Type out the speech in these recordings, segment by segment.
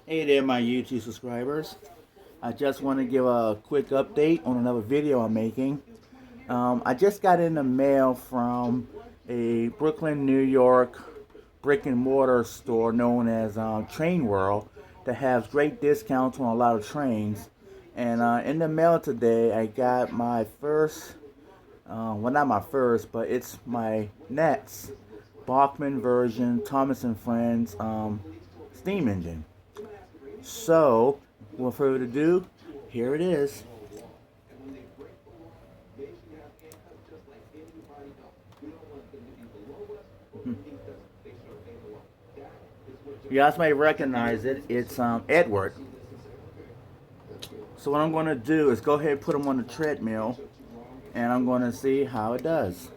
Hey there, my YouTube subscribers. I just want to give a quick update on another video I'm making. I just got in the mail from a Brooklyn, New York brick and mortar store known as Train World that has great discounts on a lot of trains. And in the mail today, I got my first, well, not my first, but it's my next Bachmann version Thomas and Friends steam engine. So, without further ado, here it is. You guys may recognize it. It's Edward. So what I'm going to do is go ahead and put him on the treadmill, and I'm going to see how it does.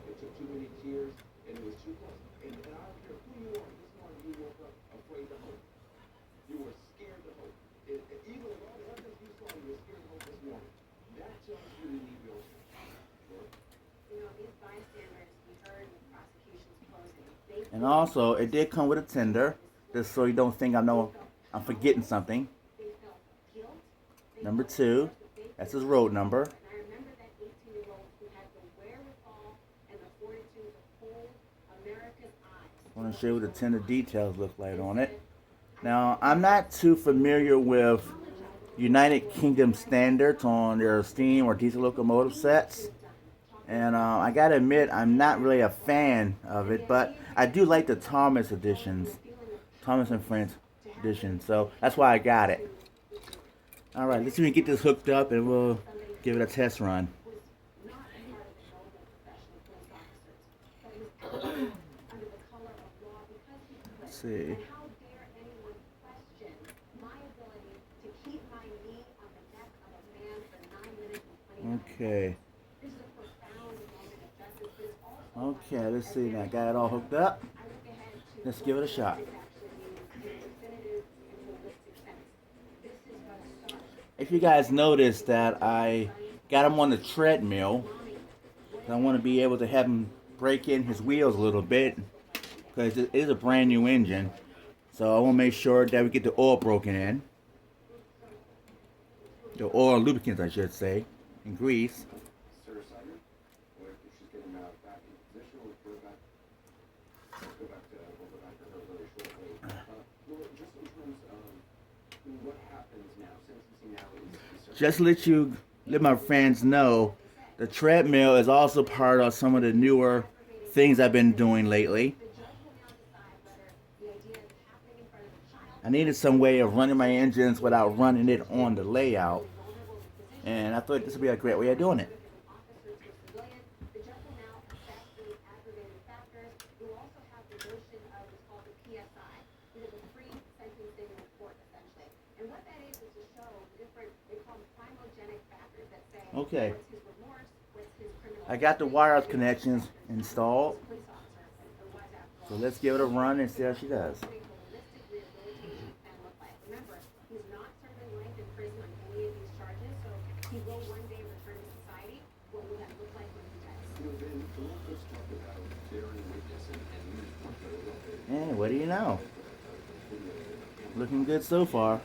And also, it did come with a tender, just so you don't think I'm forgetting something. Number 2, that's his road number. I want to show you what the tender details look like on it. Now, I'm not too familiar with United Kingdom standards on their steam or diesel locomotive sets. And I gotta admit, I'm not really a fan of it, but I do like the Thomas editions, Thomas and Friends edition, so that's why I got it. Alright, let's see if we can get this hooked up and we'll give it a test run. Let's see. Okay. Okay, let's see now. Got it all hooked up. Let's give it a shot. If you guys notice that I got him on the treadmill, I want to be able to have him break in his wheels a little bit because it is a brand new engine. So I want to make sure that we get the oil broken in. The oil lubricants, I should say, and grease. Just to let my fans know, the treadmill is also part of some of the newer things I've been doing lately. I needed some way of running my engines without running it on the layout, and I thought this would be a great way of doing it. Okay, I got the wireless connections installed, so let's give it a run and see how she does. And what do you know? Looking good so far.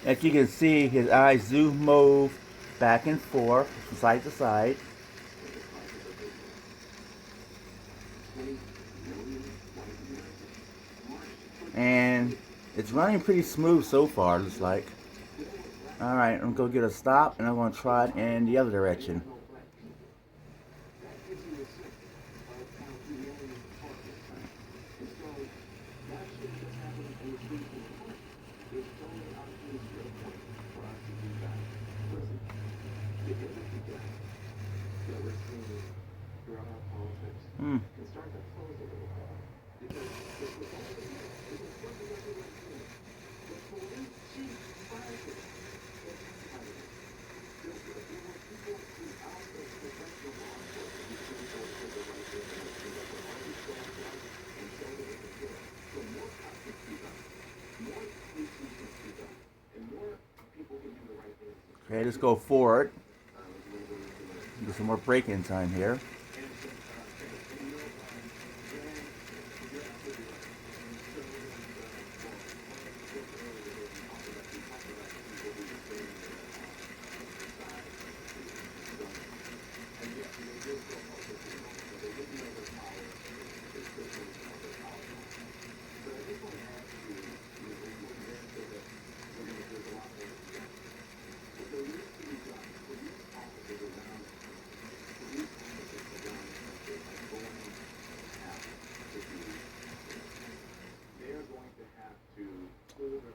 As you can see, his eyes do move back and forth from side to side. And it's running pretty smooth so far, looks like. Alright, I'm going to get a stop and I'm going to try it in the other direction. Okay, let's go forward. Do some more break-in time here.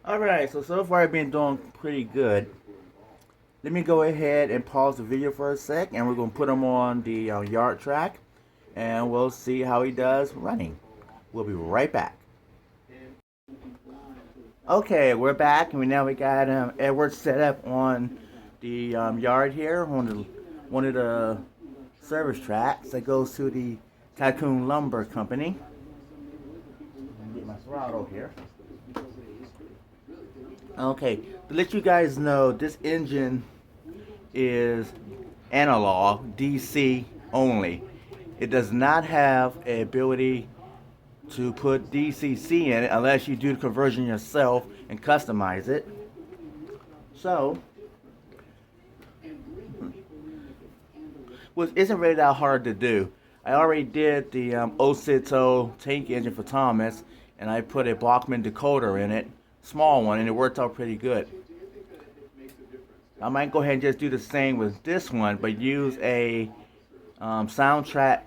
Alright, so far I've been doing pretty good. Let me go ahead and pause the video for a sec, and we're going to put him on the yard track, and we'll see how he does running. We'll be right back. Okay, we're back, and we got Edward set up on the yard here, on one of the service tracks that goes to the Tycoon Lumber Company. Get my throttle here. Okay, to let you guys know, this engine is analog, DC only. It does not have an ability to put DCC in it unless you do the conversion yourself and customize it. So, which isn't really that hard to do. I already did the Osito tank engine for Thomas, and I put a Bachmann decoder in it, small one, and it worked out pretty good. I might go ahead and just do the same with this one, but use a soundtrack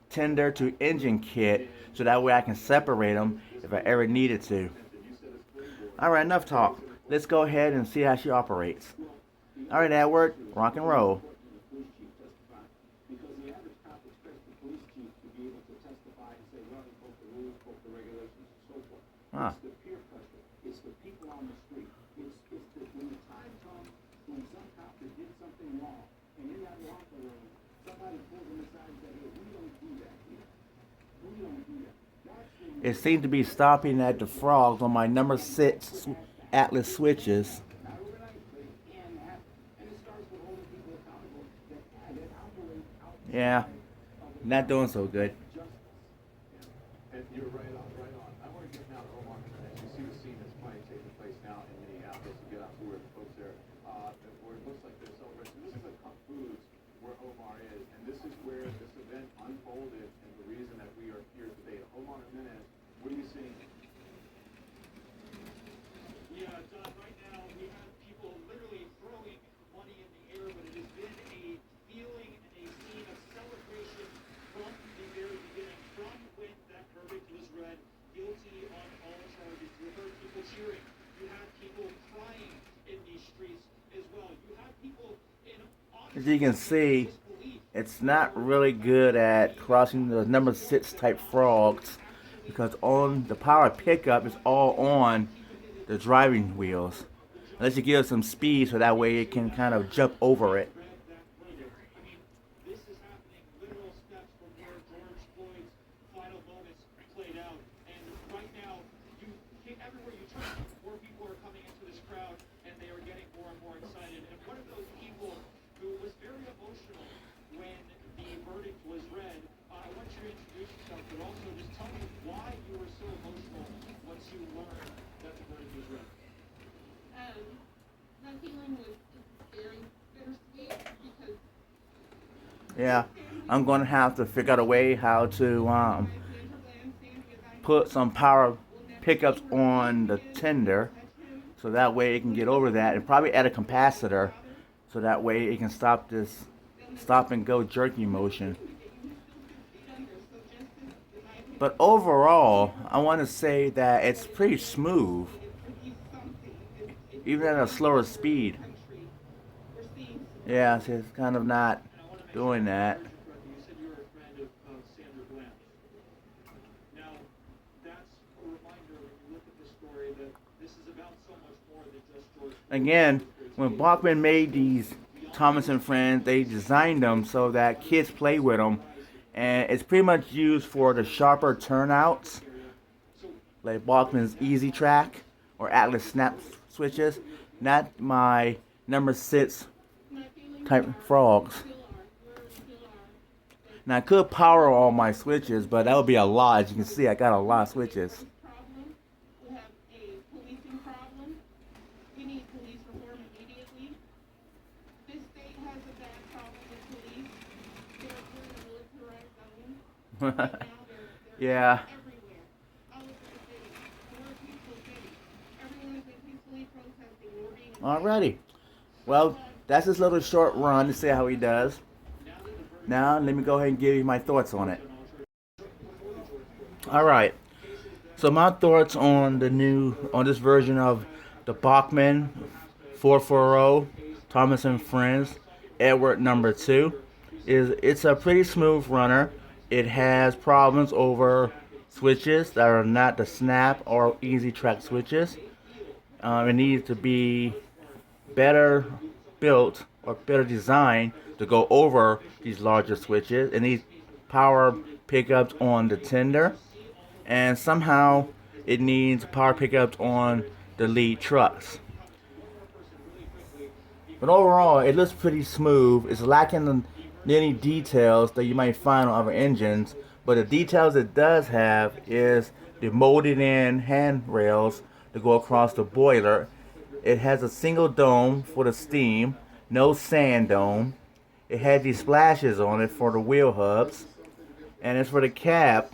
tender to engine kit, so that way I can separate them if I ever needed to. Alright, enough talk. Let's go ahead and see how she operates. Alright, Edward, rock and roll. Huh. It seemed to be stopping at the frogs on my number 6 Atlas switches. Yeah, not doing so good. You're right on, right on. I want to get now to Omar. As you see the scene that's playing taking place now in Minneapolis, you get out to where the folks there, where it looks like they're celebrating. This is a Cup Foods where Omar is, and this is where this event unfolded, and the reason that we are here today. Omar, in a minute, what are you seeing? Yeah, Don, right now we have people literally throwing money in the air, but it has been a feeling and a scene of celebration from the very beginning, from when that verdict was read, guilty on all charges. You heard people cheering. You had people crying in these streets as well. You had people in... As you can see, it's not really good at crossing the number 6 type frogs, because on the power pickup is all on the driving wheels. Unless you give it some speed so that way it can kind of jump over it. Yeah, I'm going to have to figure out a way how to put some power pickups on the tender, so that way it can get over that, and probably add a capacitor so that way it can stop this stop and go jerky motion. But overall, I want to say that it's pretty smooth, even at a slower speed. Yeah, so it's kind of not doing that. Again, when Bachmann made these Thomas and Friends, they designed them so that kids play with them, and it's pretty much used for the sharper turnouts, like Bachmann's Easy Track, or Atlas snap switches, not my number 6 type frogs. Now I could power all my switches, but that would be a lot. As you can see, I got a lot of switches. Yeah. Alrighty. Well, that's this little short run to see how he does. Now, let me go ahead and give you my thoughts on it. Alright. So my thoughts on this version of the Bachmann 440 Thomas and Friends Edward number 2 is it's a pretty smooth runner. It has problems over switches that are not the snap or easy track switches. It needs to be better built or better designed to go over these larger switches. It needs power pickups on the tender, and somehow it needs power pickups on the lead trucks. But overall, it looks pretty smooth. It's lacking any details that you might find on other engines, but the details it does have is the molded in handrails to go across the boiler. It has a single dome for the steam, no sand dome. It had these splashes on it for the wheel hubs, and as for the cab,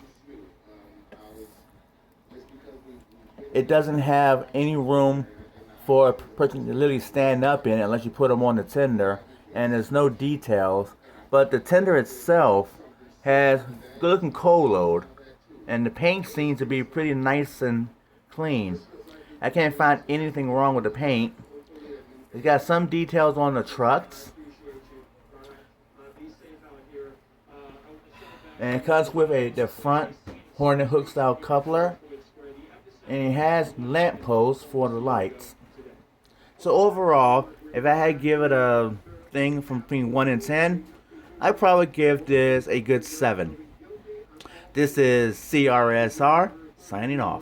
it doesn't have any room for a person to literally stand up in it unless you put them on the tender, and there's no details. But the tender itself has good looking coal load, and the paint seems to be pretty nice and clean. I can't find anything wrong with the paint. It's got some details on the trucks, and it comes with the front Hornet hook style coupler, and it has lamp posts for the lights. So overall, if I had to give it a thing from between 1 and 10, I'd probably give this a good 7. This is CRSR signing off.